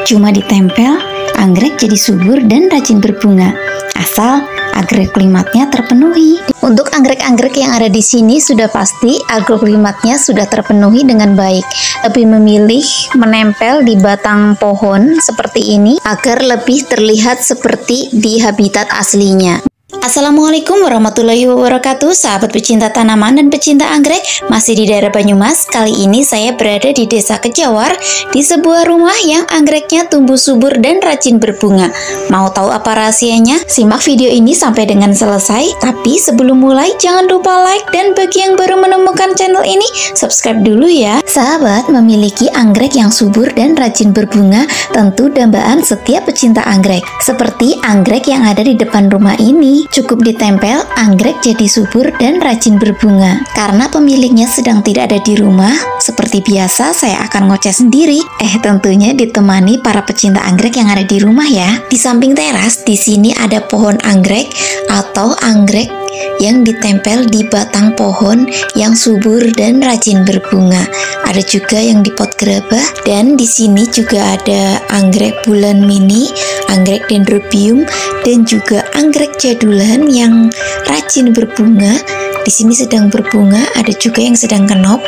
Cuma ditempel, anggrek jadi subur dan rajin berbunga. Asal agroklimatnya terpenuhi. Untuk anggrek-anggrek yang ada di sini sudah pasti agroklimatnya sudah terpenuhi dengan baik. Lebih memilih menempel di batang pohon seperti ini agar lebih terlihat seperti di habitat aslinya. Assalamualaikum warahmatullahi wabarakatuh, sahabat pecinta tanaman dan pecinta anggrek. Masih di daerah Banyumas. Kali ini saya berada di Desa Kejawar, di sebuah rumah yang anggreknya tumbuh subur dan rajin berbunga. Mau tahu apa rahasianya? Simak video ini sampai dengan selesai. Tapi sebelum mulai, jangan lupa like, dan bagi yang baru menemukan channel ini, subscribe dulu ya. Sahabat, memiliki anggrek yang subur dan rajin berbunga tentu dambaan setiap pecinta anggrek. Seperti anggrek yang ada di depan rumah ini. Cukup ditempel, anggrek jadi subur dan rajin berbunga. Karena pemiliknya sedang tidak ada di rumah, seperti biasa saya akan ngoceh sendiri. Tentunya ditemani para pecinta anggrek yang ada di rumah ya. Di samping teras, di sini ada pohon anggrek atau anggrek yang ditempel di batang pohon yang subur dan rajin berbunga. Ada juga yang di pot gerabah, dan di sini juga ada anggrek bulan mini, anggrek dendrobium, dan juga anggrek jadulan yang rajin berbunga. Di sini sedang berbunga, ada juga yang sedang kenop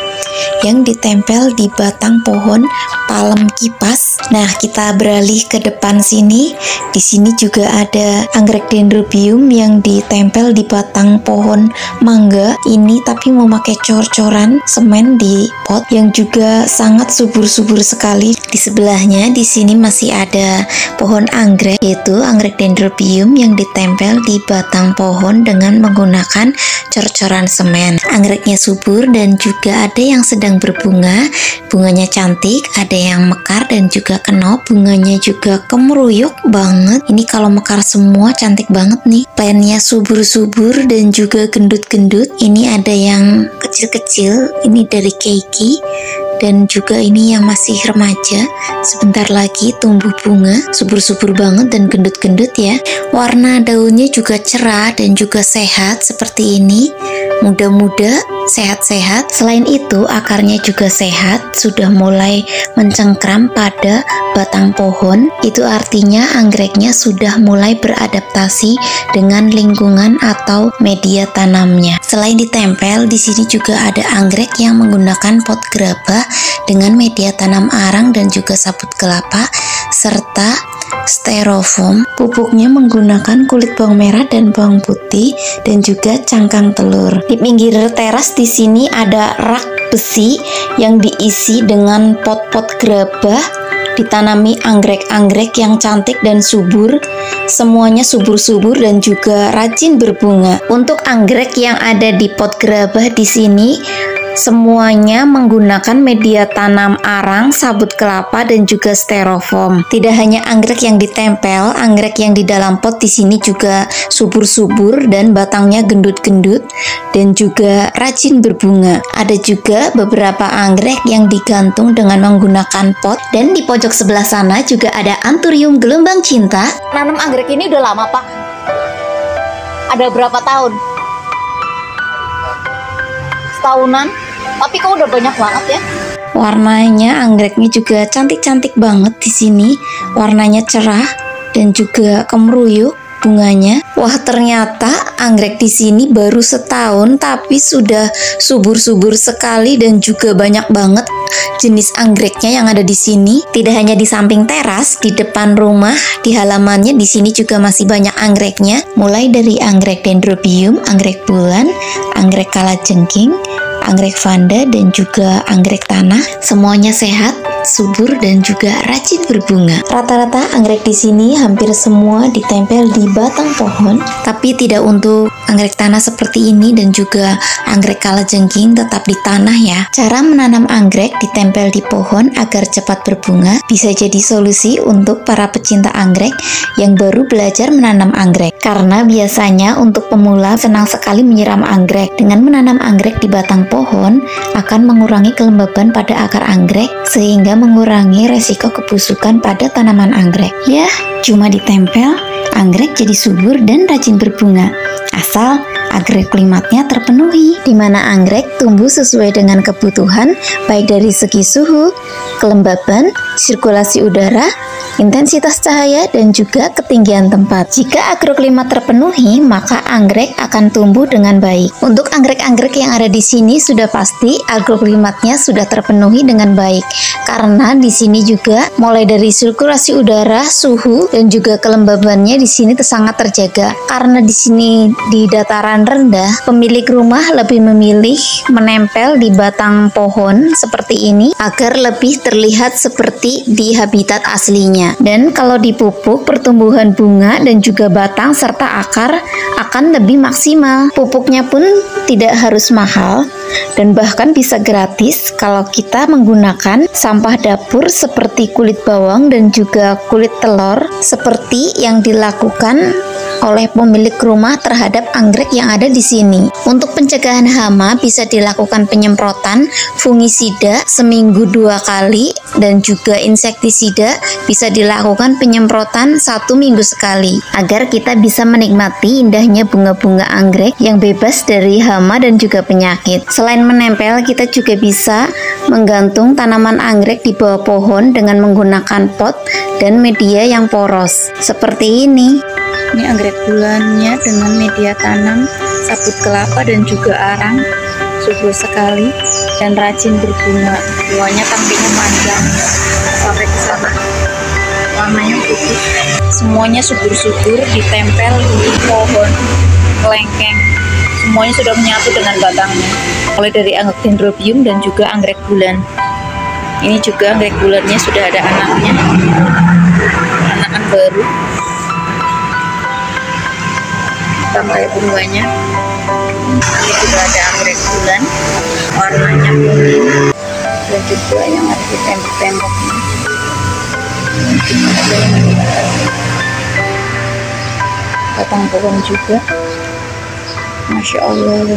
yang ditempel di batang pohon palem kipas. Nah, kita beralih ke depan sini. Di sini juga ada anggrek dendrobium yang ditempel di batang pohon mangga ini, tapi memakai cor-coran semen di pot yang juga sangat subur-subur sekali. Di sebelahnya di sini masih ada pohon anggrek, yaitu anggrek dendrobium yang ditempel di batang pohon dengan menggunakan cor-coran semen. Anggreknya subur dan juga ada yang sedang berbunga. Bunganya cantik, ada yang mekar dan juga kenop. Bunganya juga kemeruyuk banget. Ini kalau mekar semua cantik banget nih. Plannya subur-subur dan juga gendut-gendut. Ini ada yang kecil-kecil, ini dari keiki. Dan juga ini yang masih remaja, sebentar lagi tumbuh bunga, subur-subur banget dan gendut-gendut ya. Warna daunnya juga cerah dan juga sehat seperti ini, muda-muda, sehat-sehat. Selain itu akarnya juga sehat, sudah mulai mencengkram pada batang pohon. Itu artinya anggreknya sudah mulai beradaptasi dengan lingkungan atau media tanamnya. Selain ditempel, di sini juga ada anggrek yang menggunakan pot gerabah dengan media tanam arang dan juga sabut kelapa serta styrofoam. Pupuknya menggunakan kulit bawang merah dan bawang putih dan juga cangkang telur. Di pinggir teras di sini ada rak besi yang diisi dengan pot-pot gerabah, ditanami anggrek-anggrek yang cantik dan subur. Semuanya subur-subur dan juga rajin berbunga. Untuk anggrek yang ada di pot gerabah di sini semuanya menggunakan media tanam arang, sabut kelapa, dan juga styrofoam. Tidak hanya anggrek yang ditempel, anggrek yang di dalam pot di sini juga subur-subur dan batangnya gendut-gendut dan juga rajin berbunga. Ada juga beberapa anggrek yang digantung dengan menggunakan pot, dan di pojok sebelah sana juga ada anthurium gelombang cinta. Nanam anggrek ini udah lama, Pak? Ada berapa tahun? Tahunan, tapi kok udah banyak banget ya. Warnanya anggreknya juga cantik-cantik banget di sini. Warnanya cerah dan juga kemeruyuk bunganya. Wah, ternyata anggrek di sini baru setahun tapi sudah subur-subur sekali dan juga banyak banget jenis anggreknya yang ada di sini. Tidak hanya di samping teras, di depan rumah, di halamannya di sini juga masih banyak anggreknya. Mulai dari anggrek dendrobium, anggrek bulan, anggrek kalajengking, anggrek vanda, dan juga anggrek tanah. Semuanya sehat, subur, dan juga rajin berbunga. Rata-rata anggrek di sini hampir semua ditempel di batang pohon, tapi tidak untuk anggrek tanah seperti ini dan juga anggrek kalajengking tetap di tanah ya. Cara menanam anggrek ditempel di pohon agar cepat berbunga bisa jadi solusi untuk para pecinta anggrek yang baru belajar menanam anggrek. Karena biasanya untuk pemula senang sekali menyiram anggrek. Dengan menanam anggrek di batang pohon akan mengurangi kelembaban pada akar anggrek sehingga mengurangi resiko kebusukan pada tanaman anggrek. Ya, cuma ditempel, anggrek jadi subur dan rajin berbunga. Asal agroklimatnya terpenuhi, di mana anggrek tumbuh sesuai dengan kebutuhan baik dari segi suhu, kelembaban, sirkulasi udara, intensitas cahaya, dan juga ketinggian tempat. Jika agroklimat terpenuhi, maka anggrek akan tumbuh dengan baik. Untuk anggrek-anggrek yang ada di sini sudah pasti agroklimatnya sudah terpenuhi dengan baik. Karena di sini juga mulai dari sirkulasi udara, suhu, dan juga kelembabannya di sini sangat terjaga. Karena di sini di dataran rendah, pemilik rumah lebih memilih menempel di batang pohon seperti ini agar lebih terlihat seperti di habitat aslinya. Dan kalau dipupuk, pertumbuhan bunga dan juga batang serta akar akan lebih maksimal. Pupuknya pun tidak harus mahal dan bahkan bisa gratis kalau kita menggunakan sampah dapur seperti kulit bawang dan juga kulit telur seperti yang dilakukan oleh pemilik rumah terhadap anggrek yang ada di sini. Untuk pencegahan hama bisa dilakukan penyemprotan fungisida seminggu 2 kali dan juga insektisida bisa dilakukan penyemprotan 1 minggu sekali agar kita bisa menikmati indahnya bunga-bunga anggrek yang bebas dari hama dan juga penyakit. Selain menempel, kita juga bisa menggantung tanaman anggrek di bawah pohon dengan menggunakan pot dan media yang poros seperti ini. Ini anggrek bulannya dengan media tanam, sabut kelapa dan juga arang, subur sekali dan rajin berbunga. Buahnya tampingnya panjang sampai ke sana, warnanya putih. Semuanya subur-subur ditempel di pohon kelengkeng. Semuanya sudah menyatu dengan batangnya. Mulai dari anggrek dendrobium dan juga anggrek bulan. Ini juga anggrek bulannya sudah ada anaknya, anakan baru. Sampai bunganya. Ini juga ada anggrek bulan, warnanya kuning dan juga yang ada di tembok-temboknya. Batang pohon juga, Masya Allah.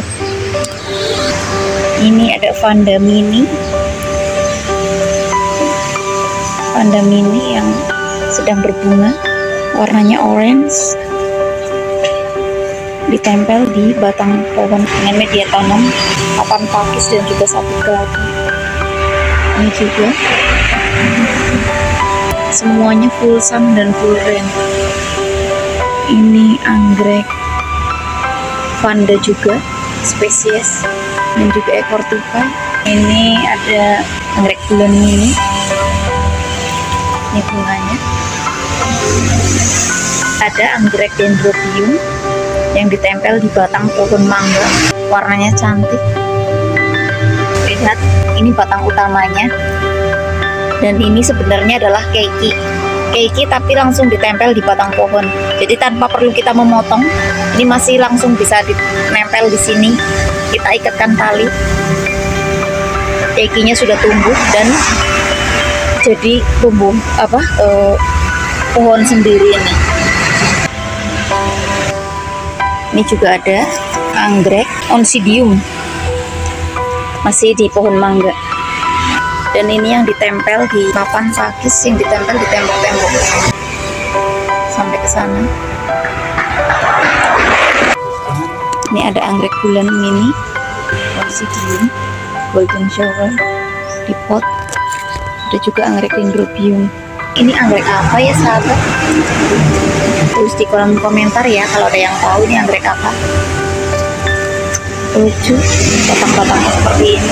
Ini ada Vanda mini, Vanda mini yang sedang berbunga, warnanya orange. Ditempel di batang pohon dengan media tanam, papan pakis dan juga sabut kelapa. Ini juga semuanya full sun dan full rain. Ini anggrek Vanda juga spesies dan juga ekor tupai. Ini ada anggrek bulan mini. Ini bunganya. Ada anggrek dendrobium yang ditempel di batang pohon mangga, warnanya cantik. Lihat, ini batang utamanya, dan ini sebenarnya adalah keiki tapi langsung ditempel di batang pohon, jadi tanpa perlu kita memotong. Ini masih langsung bisa ditempel di sini. Kita ikatkan tali, keikinya sudah tumbuh dan jadi tumbuh pohon sendiri ini. Ini juga ada anggrek oncidium, masih di pohon mangga. Dan ini yang ditempel di papan pakis, yang ditempel di tembok-tembok sampai ke sana. Ini ada anggrek bulan mini, oncidium, golden shower di pot. Ada juga anggrek dendrobium. Ini anggrek apa ya sahabat? Tulis di kolom komentar ya kalau ada yang tahu ini anggrek apa. Lucu, batang-batangnya seperti ini.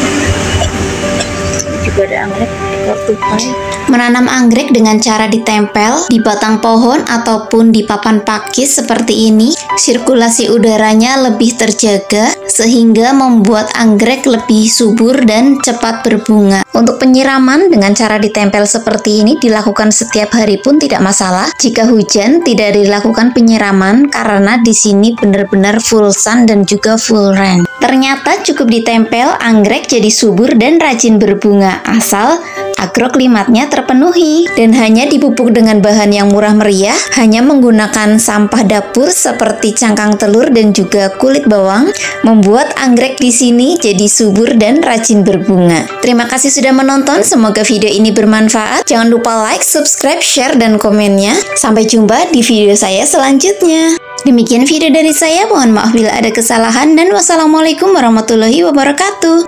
Juga ada anggrek ekor tupai. Menanam anggrek dengan cara ditempel di batang pohon ataupun di papan pakis seperti ini, sirkulasi udaranya lebih terjaga sehingga membuat anggrek lebih subur dan cepat berbunga. Untuk penyiraman dengan cara ditempel seperti ini dilakukan setiap hari pun tidak masalah. Jika hujan tidak dilakukan penyiraman karena di sini benar-benar full sun dan juga full rain. Ternyata cukup ditempel, anggrek jadi subur dan rajin berbunga asal agroklimatnya terpenuhi dan hanya dipupuk dengan bahan yang murah meriah, hanya menggunakan sampah dapur seperti cangkang telur dan juga kulit bawang, membuat anggrek di sini jadi subur dan rajin berbunga. Terima kasih sudah menonton, semoga video ini bermanfaat. Jangan lupa like, subscribe, share, dan komennya. Sampai jumpa di video saya selanjutnya. Demikian video dari saya, mohon maaf bila ada kesalahan dan wassalamualaikum warahmatullahi wabarakatuh.